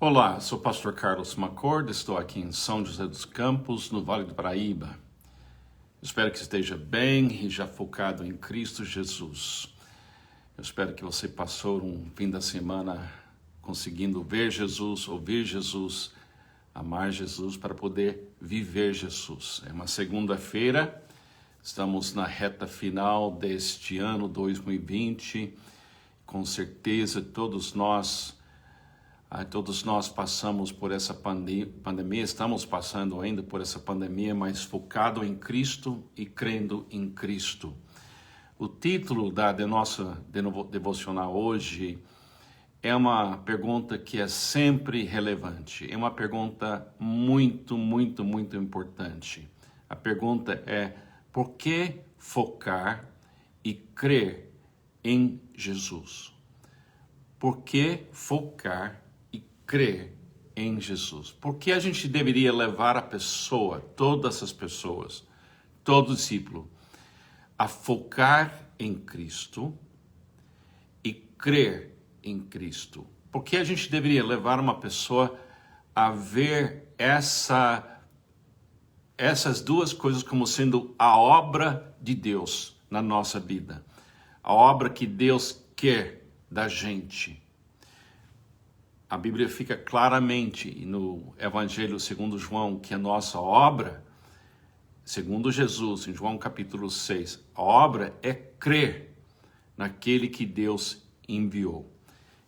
Olá, sou o pastor Carlos Macorda, estou aqui em São José dos Campos, no Vale do Paraíba. Espero que esteja bem e já focado em Cristo Jesus. Eu espero que você passou um fim da semana conseguindo ver Jesus, ouvir Jesus, amar Jesus para poder viver Jesus. É uma segunda-feira, estamos na reta final deste ano 2020. Com certeza todos nós passamos por essa pandemia, estamos passando ainda por essa pandemia, mas focado em Cristo e crendo em Cristo. O título da nossa devocional hoje é uma pergunta que é sempre relevante, é uma pergunta muito importante. A pergunta é: por que focar e crer em Jesus? Por que focar crer em Jesus? Por que a gente deveria levar a pessoa, todas as pessoas, todo discípulo, a focar em Cristo e crer em Cristo? Por que a gente deveria levar uma pessoa a ver essas duas coisas como sendo a obra de Deus na nossa vida? A obra que Deus quer da gente. A Bíblia fica claramente no Evangelho segundo João que a nossa obra, segundo Jesus, em João capítulo 6, a obra é crer naquele que Deus enviou.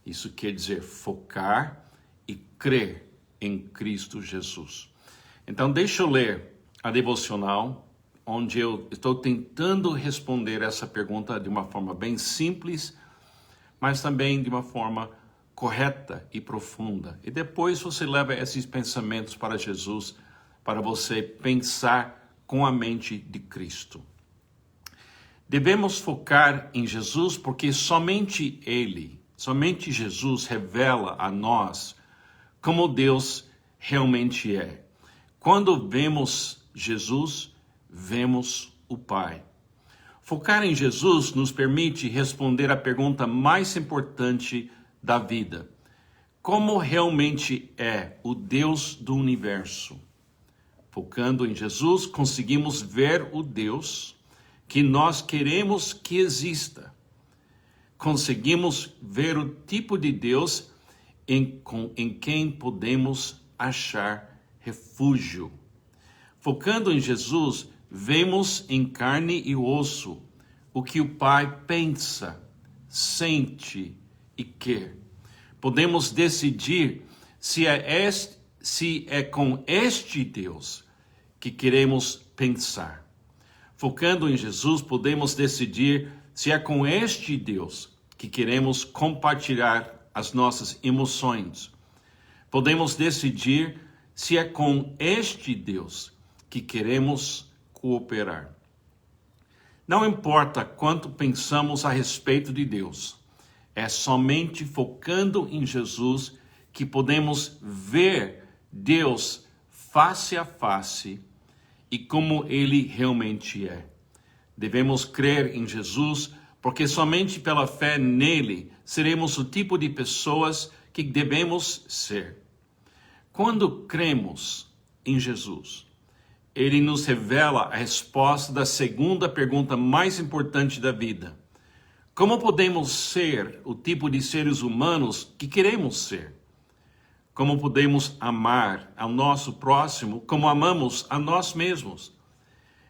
Isso quer dizer focar e crer em Cristo Jesus. Então deixa eu ler a devocional, onde eu estou tentando responder essa pergunta de uma forma bem simples, mas também de uma forma correta e profunda. E depois você leva esses pensamentos para Jesus, para você pensar com a mente de Cristo. Devemos focar em Jesus porque somente Ele, somente Jesus revela a nós como Deus realmente é. Quando vemos Jesus, vemos o Pai. Focar em Jesus nos permite responder a pergunta mais importante da vida: como realmente é o Deus do universo? Focando em Jesus, conseguimos ver o Deus que nós queremos que exista. Conseguimos ver o tipo de Deus em quem podemos achar refúgio. Focando em Jesus, vemos em carne e osso o que o Pai pensa, sente e quer. Podemos decidir se é com este Deus que queremos pensar. Focando em Jesus, podemos decidir se é com este Deus que queremos compartilhar as nossas emoções. Podemos decidir se é com este Deus que queremos cooperar. Não importa quanto pensamos a respeito de Deus, é somente focando em Jesus que podemos ver Deus face a face e como Ele realmente é. Devemos crer em Jesus porque somente pela fé nele seremos o tipo de pessoas que devemos ser. Quando cremos em Jesus, Ele nos revela a resposta da segunda pergunta mais importante da vida: como podemos ser o tipo de seres humanos que queremos ser? Como podemos amar ao nosso próximo como amamos a nós mesmos?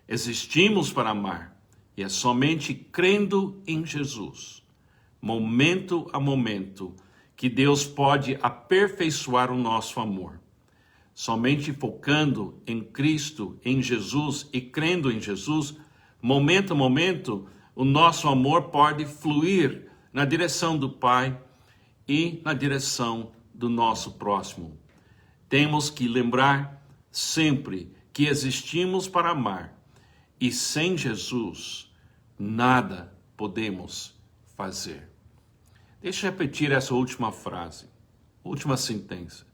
Existimos para amar e é somente crendo em Jesus, momento a momento, que Deus pode aperfeiçoar o nosso amor. Somente focando em Cristo, em Jesus e crendo em Jesus, momento a momento, o nosso amor pode fluir na direção do Pai e na direção do nosso próximo. Temos que lembrar sempre que existimos para amar e sem Jesus nada podemos fazer. Deixa eu repetir essa última frase, última sentença.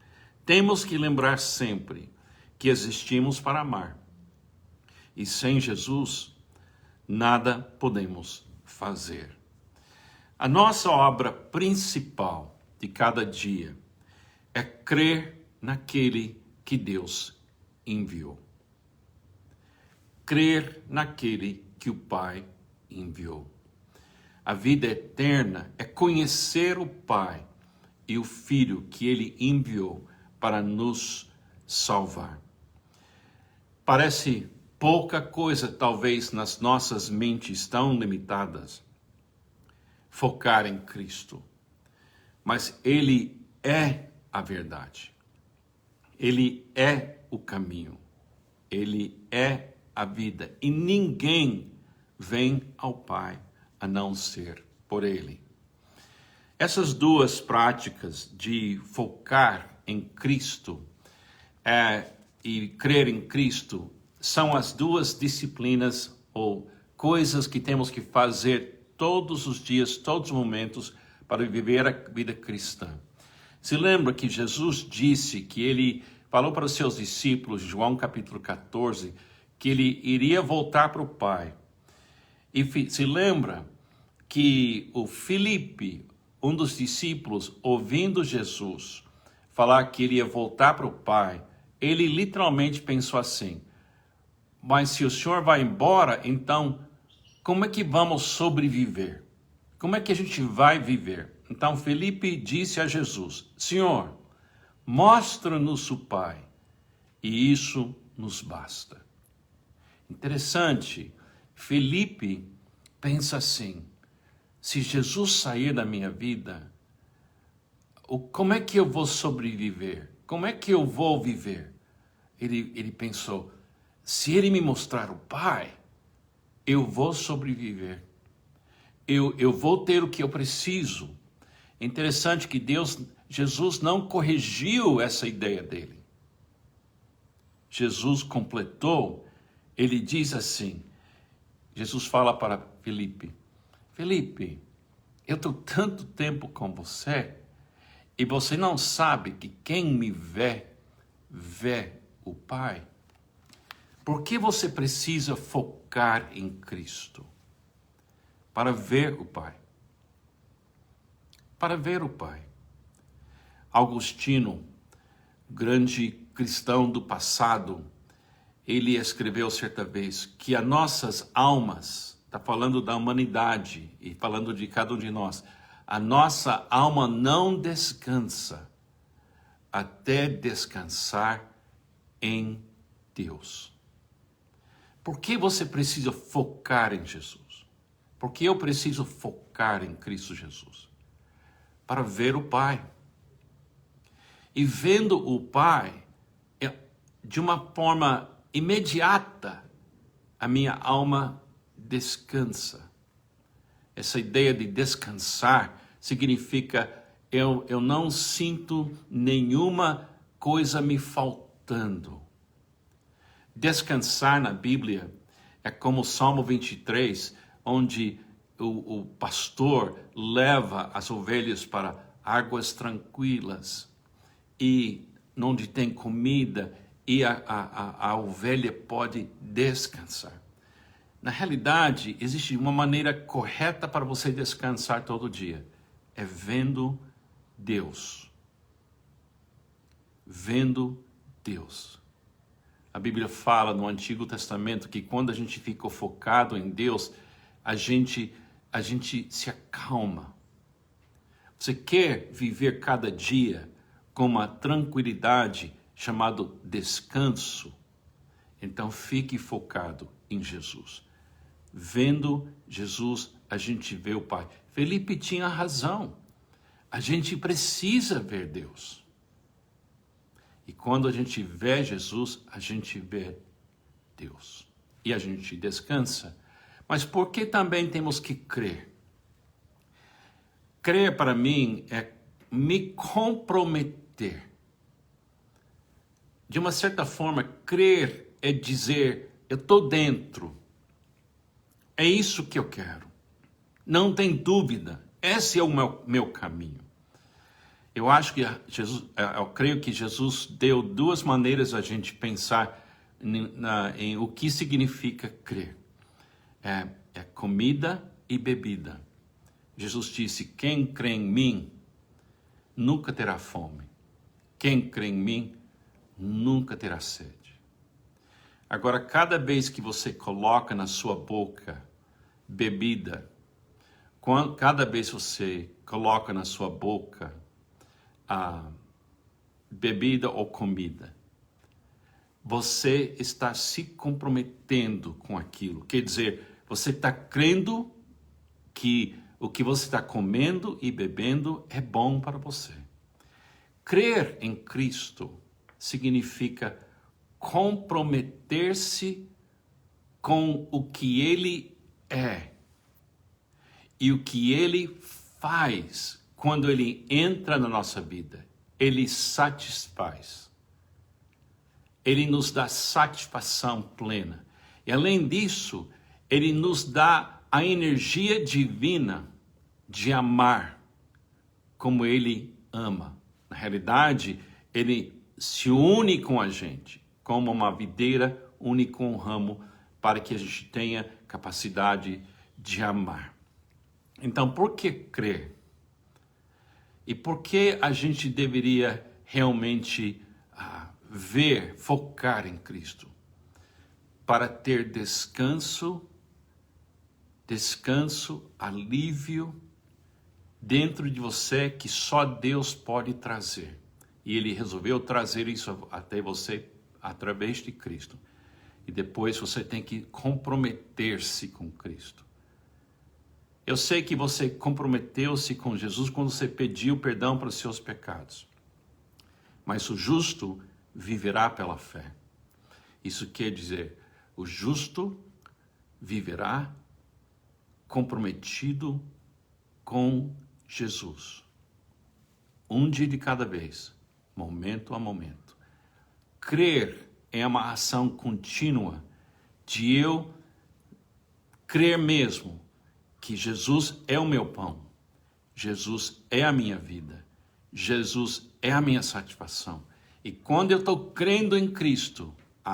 Temos que lembrar sempre que existimos para amar e sem Jesus nada podemos fazer. A nossa obra principal de cada dia é crer naquele que Deus enviou. Crer naquele que o Pai enviou. A vida eterna é conhecer o Pai e o Filho que Ele enviou para nos salvar. Parece pouca coisa, talvez, nas nossas mentes tão limitadas, focar em Cristo. Mas Ele é a verdade. Ele é o caminho. Ele é a vida. E ninguém vem ao Pai a não ser por Ele. Essas duas práticas de focar em Cristo e crer em Cristo são as duas disciplinas ou coisas que temos que fazer todos os dias, todos os momentos, para viver a vida cristã. Se lembra que Jesus disse que Ele falou para os seus discípulos, João capítulo 14, que Ele iria voltar para o Pai. E se lembra que o Filipe, um dos discípulos, ouvindo Jesus falar que ele ia voltar para o Pai, ele literalmente pensou assim: mas se o Senhor vai embora, então como é que vamos sobreviver? Como é que a gente vai viver? Então Filipe disse a Jesus: Senhor, mostra-nos o Pai, e isso nos basta. Interessante, Filipe pensa assim: se Jesus sair da minha vida, como é que eu vou sobreviver? Como é que eu vou viver? Ele pensou: se Ele me mostrar o Pai, eu vou sobreviver. Eu vou ter o que eu preciso. É interessante que Jesus não corrigiu essa ideia dele. Jesus completou. Ele diz assim, Jesus fala para Filipe: Filipe, eu estou tanto tempo com você e você não sabe que quem me vê, vê o Pai. Por que você precisa focar em Cristo? Para ver o Pai. Para ver o Pai. Agostinho, grande cristão do passado, ele escreveu certa vez que as nossas almas, está falando da humanidade e falando de cada um de nós, a nossa alma não descansa até descansar em Deus. Por que você precisa focar em Jesus? Por que eu preciso focar em Cristo Jesus? Para ver o Pai. E vendo o Pai, de uma forma imediata, a minha alma descansa. Essa ideia de descansar significa eu não sinto nenhuma coisa me faltando. Descansar na Bíblia é como o Salmo 23, onde o pastor leva as ovelhas para águas tranquilas e onde tem comida e a ovelha pode descansar. Na realidade, existe uma maneira correta para você descansar todo dia. É vendo Deus. Vendo Deus. A Bíblia fala no Antigo Testamento que quando a gente fica focado em Deus, a gente se acalma. Você quer viver cada dia com uma tranquilidade chamada descanso? Então fique focado em Jesus. Vendo Jesus, a gente vê o Pai. Felipe tinha razão. A gente precisa ver Deus. E quando a gente vê Jesus, a gente vê Deus. E a gente descansa. Mas por que também temos que crer? Crer para mim é me comprometer. De uma certa forma, crer é dizer, eu estou dentro. É isso que eu quero. Não tem dúvida. Esse é o meu caminho. Eu acho que eu creio que Jesus deu duas maneiras a gente pensar em o que significa crer. É comida e bebida. Jesus disse: quem crê em mim nunca terá fome. Quem crê em mim nunca terá sede. Agora, cada vez que você coloca na sua boca bebida, cada vez que você coloca na sua boca bebida ou comida, você está se comprometendo com aquilo. Quer dizer, você está crendo que o que você está comendo e bebendo é bom para você. Crer em Cristo significa comprometer-se com o que Ele é e o que Ele faz quando Ele entra na nossa vida. Ele satisfaz. Ele nos dá satisfação plena. E além disso, Ele nos dá a energia divina de amar como Ele ama. Na realidade, Ele se une com a gente, como uma videira une com um ramo, para que a gente tenha capacidade de amar. Então, por que crer? E por que a gente deveria realmente focar em Cristo? Para ter descanso, alívio dentro de você que só Deus pode trazer. E Ele resolveu trazer isso até você através de Cristo. E depois você tem que comprometer-se com Cristo. Eu sei que você comprometeu-se com Jesus quando você pediu perdão para os seus pecados. Mas o justo viverá pela fé. Isso quer dizer, o justo viverá comprometido com Jesus. Um dia de cada vez, momento a momento. Crer é uma ação contínua de eu crer mesmo que Jesus é o meu pão, Jesus é a minha vida, Jesus é a minha satisfação. E quando eu estou crendo em Cristo, a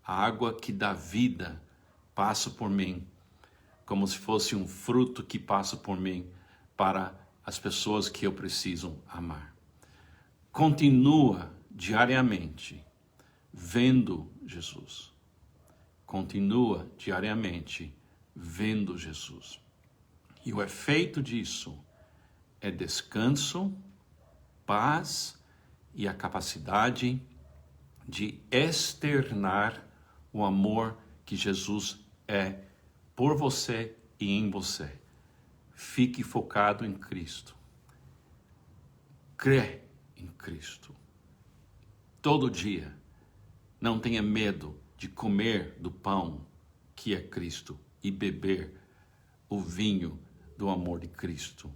água que dá vida passa por mim, como se fosse um fruto que passa por mim para as pessoas que eu preciso amar. Continua diariamente vendo Jesus. Continua diariamente vendo Jesus. E o efeito disso é descanso, paz e a capacidade de externar o amor que Jesus é por você e em você. Fique focado em Cristo. Crê em Cristo. Todo dia. Não tenha medo de comer do pão que é Cristo e beber o vinho do amor de Cristo,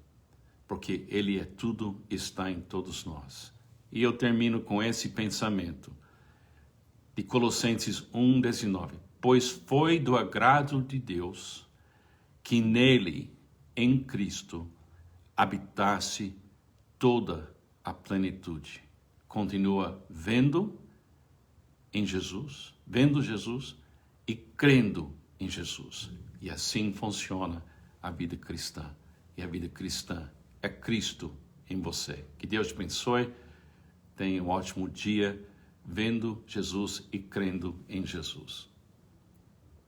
porque Ele é tudo, está em todos nós. E eu termino com esse pensamento de Colossenses 1:19. Pois foi do agrado de Deus que nele, em Cristo, habitasse toda a plenitude. Continua vendo Jesus e crendo em Jesus. E assim funciona a vida cristã. E a vida cristã é Cristo em você. Que Deus te abençoe. Tenha um ótimo dia vendo Jesus e crendo em Jesus.